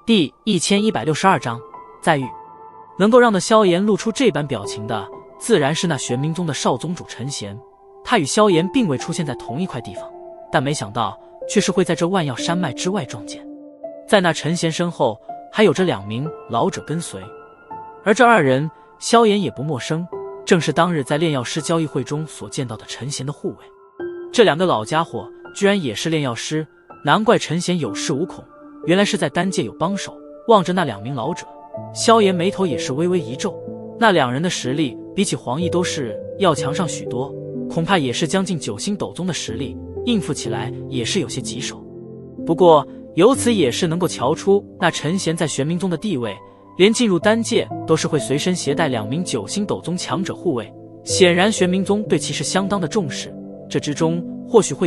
第1162章再遇。能够让那萧炎露出这般表情的，自然是那玄冥宗的少宗主陈贤。他与萧炎并未出现在同一块地方，但没想到却是会在这万药山脉之外撞见。在那陈贤身后还有着2名老者跟随，而这2人萧炎也不陌生，正是当日在炼药师交易会中所见到的陈贤的护卫。这2个老家伙居然也是炼药师，难怪陈贤有恃无恐，原来是在丹界有帮手。望着那2名老者，萧炎眉头也是微微一皱。那2人的实力比起黄奕都是要强上许多，恐怕也是将近9星斗宗的实力，应付起来也是有些棘手。不过由此也是能够瞧出那陈贤在玄冥宗的地位，连进入丹界都是会随身携带2名9星斗宗强者护卫，显然玄冥宗对其是相当的重视，这之中或许会有